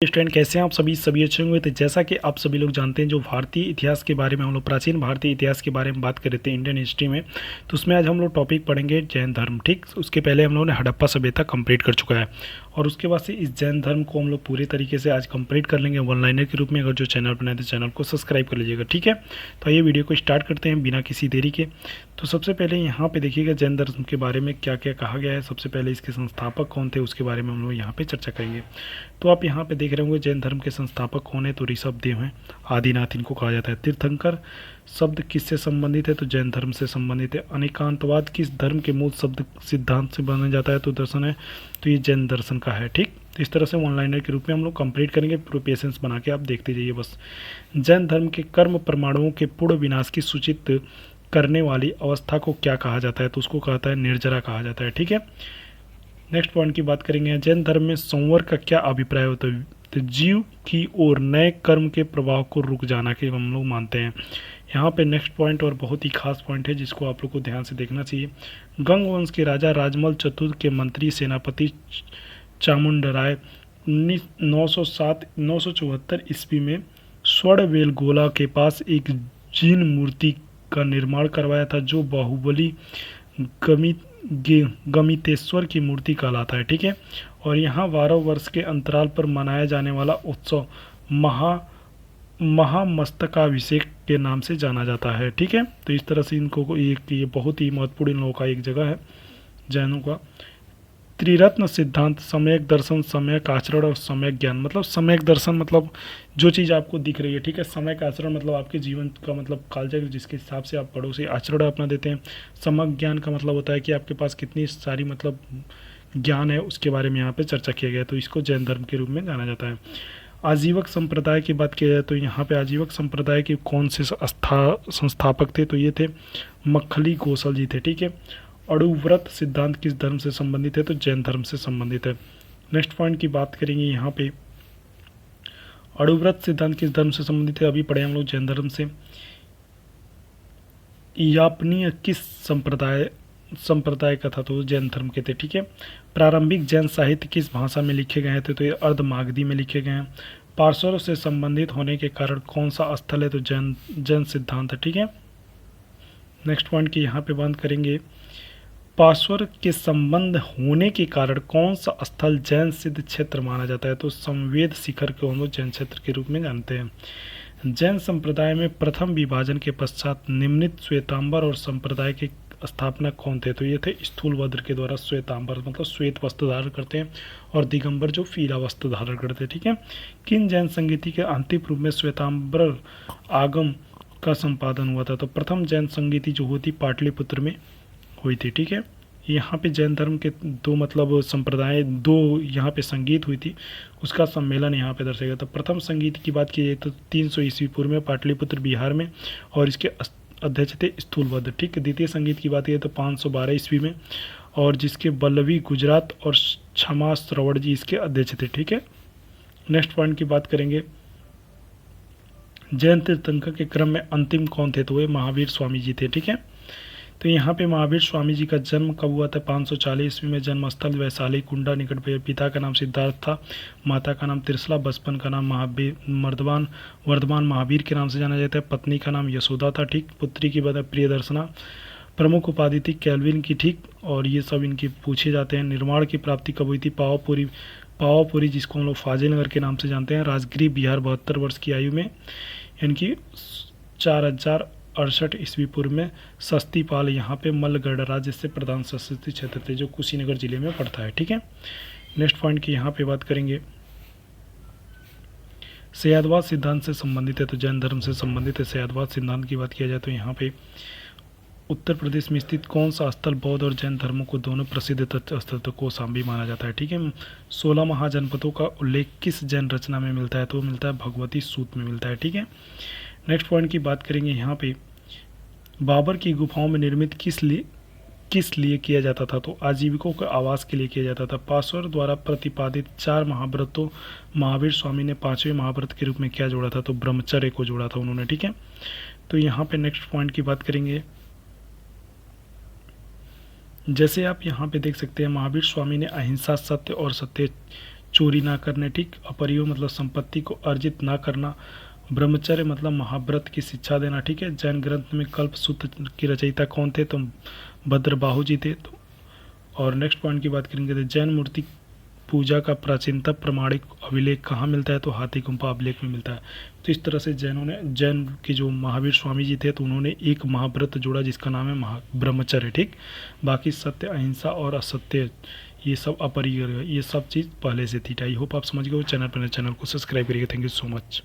Student, कैसे हैं आप सभी अच्छे होंगे। तो जैसा कि आप सभी लोग जानते हैं, जो भारतीय इतिहास के बारे में हम लोग प्राचीन भारतीय इतिहास के बारे में बात कर रहे थे इंडियन हिस्ट्री में, तो उसमें आज हम लोग टॉपिक पढ़ेंगे जैन धर्म। ठीक, उसके पहले हम लोगों ने हड़प्पा सभ्यता कंप्लीट कर चुका है और उसके बाद से इस जैन धर्म को हम लोग पूरे तरीके से आज कंप्लीट कर लेंगे वन लाइनर के रूप में। अगर जो चैनल बनाए तो चैनल को सब्सक्राइब कर लीजिएगा। ठीक है, तो ये वीडियो को स्टार्ट करते हैं बिना किसी देरी के। तो सबसे पहले यहाँ पे देखिएगा जैन धर्म के बारे में क्या क्या कहा गया है। सबसे पहले इसके संस्थापक कौन थे उसके बारे में हम लोग यहाँ पे चर्चा करेंगे। तो आप यहाँ पे देख रहे होंगे जैन धर्म के संस्थापक कौन है, तो ऋषभदेव हैं। आदिनाथ इनको कहा जाता है। तीर्थंकर शब्द किससे संबंधित है, तो जैन धर्म से संबंधित है। अनेकांतवाद किस धर्म के मूल शब्द सिद्धांत से बना जाता है, तो दर्शन है, तो ये जैन दर्शन का है। ठीक, तो इस तरह से वन लाइनर के रूप में हम लोग कंप्लीट करेंगे। पूरे पेशेंस बना के आप देखते जाइए बस। जैन धर्म के कर्म परमाणुओं के पूर्ण विनाश की सूचित करने वाली अवस्था को क्या कहा जाता है, तो उसको कहता है निर्जरा कहा जाता है। ठीक है, नेक्स्ट पॉइंट की बात करेंगे। जैन धर्म में संवर का क्या अभिप्राय होता है, तो जीव की ओर नए कर्म के प्रभाव को रुक जाना के हम लोग मानते हैं। यहाँ पे नेक्स्ट पॉइंट और बहुत ही खास पॉइंट है जिसको आप लोग को ध्यान से देखना चाहिए। गंग वंश के राजा राजमल चतुर्थ के मंत्री सेनापति चामुंडराय 974 ईस्वी में स्वर्णबेलगोला के पास एक जीन मूर्ति का निर्माण करवाया था, जो बाहुबली गमितेश्वर की मूर्ति कहलाता है। ठीक है, और यहाँ 12 वर्ष के अंतराल पर मनाया जाने वाला उत्सव महामस्तकाभिषेक के नाम से जाना जाता है। ठीक है, तो इस तरह से इनको ये बहुत ही महत्वपूर्ण इन लोगों का एक जगह है जैनों का। त्रिरत्न सिद्धांत, सम्यक दर्शन, सम्यक आचरण और सम्यक ज्ञान। मतलब सम्यक दर्शन मतलब जो चीज़ आपको दिख रही है। ठीक है, सम्यक आचरण मतलब आपके जीवन का मतलब कालचक्र जिसके हिसाब से आप पढ़ो से आचरण अपना देते हैं। सम्यक ज्ञान का मतलब होता है कि आपके पास कितनी सारी मतलब ज्ञान है उसके बारे में यहाँ पे चर्चा किया गया है। तो इसको जैन धर्म के रूप में जाना जाता है। आजीवक संप्रदाय की बात की जाए तो यहाँ पे आजीवक संप्रदाय के कौन से संस्थापक थे, तो ये थे मक्खली गोसल जी थे। ठीक है, अणुव्रत सिद्धांत किस धर्म से संबंधित है, तो जैन धर्म से संबंधित है। नेक्स्ट पॉइंट की बात करेंगे यहाँ पे। अणुव्रत सिद्धांत किस धर्म से संबंधित है, अभी पढ़े हम लोग जैन धर्म से। यापनीय किस संप्रदाय का था, तो जैन धर्म के थे। ठीक है, प्रारंभिक जैन साहित्य किस भाषा में लिखे गए थे, तो ये अर्धमागधी में लिखे गए हैं। पार्श्व से संबंधित होने के कारण कौन सा स्थल है, तो जैन सिद्धांत है। ठीक है, नेक्स्ट पॉइंट की यहाँ पे बात करेंगे। पार्श्व के संबंध होने के कारण कौन सा स्थल जैन सिद्ध क्षेत्र माना जाता है, तो संवेद शिखर को हम लोग जैन क्षेत्र के रूप में जानते हैं। जैन संप्रदाय में प्रथम विभाजन के पश्चात निम्नलिखित श्वेतांबर और संप्रदाय के स्थापना कौन थे, तो ये थे स्थूलभद्र के द्वारा। श्वेतांबर मतलब श्वेत वस्त्र धारण करते हैं और दिगंबर जो पीला वस्त्र धारण करते हैं। ठीक है, किन जैन संगीति के अंतिम रूप में श्वेतांबर आगम का संपादन हुआ था, तो प्रथम जैन संगीति जो होती पाटलिपुत्र में हुई थी। ठीक है, यहाँ पे जैन धर्म के दो मतलब संप्रदाय दो यहाँ पे संगीत हुई थी, उसका सम्मेलन यहाँ पे दर्शाया गया। तो प्रथम संगीत की बात की जाए तो 300 ईस्वी पूर्व में पाटलिपुत्र बिहार में, और इसके अध्यक्ष थे स्थूलभद्र। ठीक है, द्वितीय संगीत की बात की जाए तो 512 ईस्वी में, और जिसके बल्लवी गुजरात और क्षमा श्रवण जी इसके अध्यक्ष थे। ठीक है, नेक्स्ट पॉइंट की बात करेंगे। जैन तीर्थंकर के क्रम में अंतिम कौन थे, तो वे महावीर स्वामी जी थे। ठीक है, तो यहाँ पे महावीर स्वामी जी का जन्म कब हुआ था, 540 ईस्वी में। जन्मस्थल वैशाली कुंडा निकट। पिता का नाम सिद्धार्थ था, माता का नाम त्रिशला, बचपन का नाम वर्धमान महावीर के नाम से जाना जाता है। पत्नी का नाम यशोदा था। ठीक, पुत्री की बात है प्रियदर्शना। प्रमुख उपाधि थी कैल्विन की। ठीक, और ये सब इनकी पूछे जाते हैं। निर्माण की प्राप्ति कब हुई थी, पावापुरी जिसको हम लोग फाजिलनगर के नाम से जानते हैं, राजगिरी बिहार। 72 वर्ष की आयु में इनकी 4068 ईस्वी पूर्व में सस्तीपाल यहाँ पे मल्लगढ़ राज्य से प्रधान शासित क्षेत्र थे, जो कुशीनगर जिले में पड़ता है। ठीक है, नेक्स्ट पॉइंट की यहाँ पे बात करेंगे। सयादवाद सिद्धांत से संबंधित है, तो जैन धर्म से संबंधित है। सयादवाद सिद्धांत की बात किया जाए तो यहाँ पे उत्तर प्रदेश में स्थित कौन सा स्थल बौद्ध और जैन धर्मों को दोनों प्रसिद्ध स्थल को कौशाम्बी माना जाता है। ठीक है, 16 महाजनपदों का उल्लेख किस जैन रचना में मिलता है, तो मिलता है भगवती सूत में मिलता है। ठीक है, नेक्स्ट पॉइंट की बात करेंगे यहाँ पे। बाबर की गुफाओं में निर्मित किस लिए किया जाता था, तो आजीविकों के आवास के लिए किया जाता था। पार्श्व द्वारा प्रतिपादित 4 महाव्रतों महावीर स्वामी ने 5वें महाव्रत के रूप में क्या जोड़ा था, तो ब्रह्मचर्य को जोड़ा था उन्होंने। ठीक है, तो यहाँ पे नेक्स्ट पॉइंट की बात करेंगे। जैसे आप यहाँ पे देख सकते हैं, महावीर स्वामी ने अहिंसा, सत्य और सत्य चोरी ना करने, ठीक, अपरियो मतलब संपत्ति को अर्जित ना करना, ब्रह्मचर्य मतलब महाव्रत की शिक्षा देना, ठीक है। जैन ग्रंथ में कल्प सूत्र के रचयिता कौन थे, तो भद्रबाहु जी थे। तो और नेक्स्ट पॉइंट की बात करेंगे तो जैन मूर्ति पूजा का प्राचीनतम प्रमाणिक अभिलेख कहाँ मिलता है, तो हाथी गुम्फा अभिलेख में मिलता है। तो इस तरह से जैन के जो महावीर स्वामी जी थे तो उन्होंने एक महाव्रत जोड़ा जिसका नाम है ब्रह्मचर्य, ठीक। बाकी सत्य, अहिंसा और असत्य ये सब अपरिहार्य, ये सब चीज़ पहले से थी। आई होप आप समझ गए। चैनल पर चैनल को सब्सक्राइब करिएगा। Thank you so much.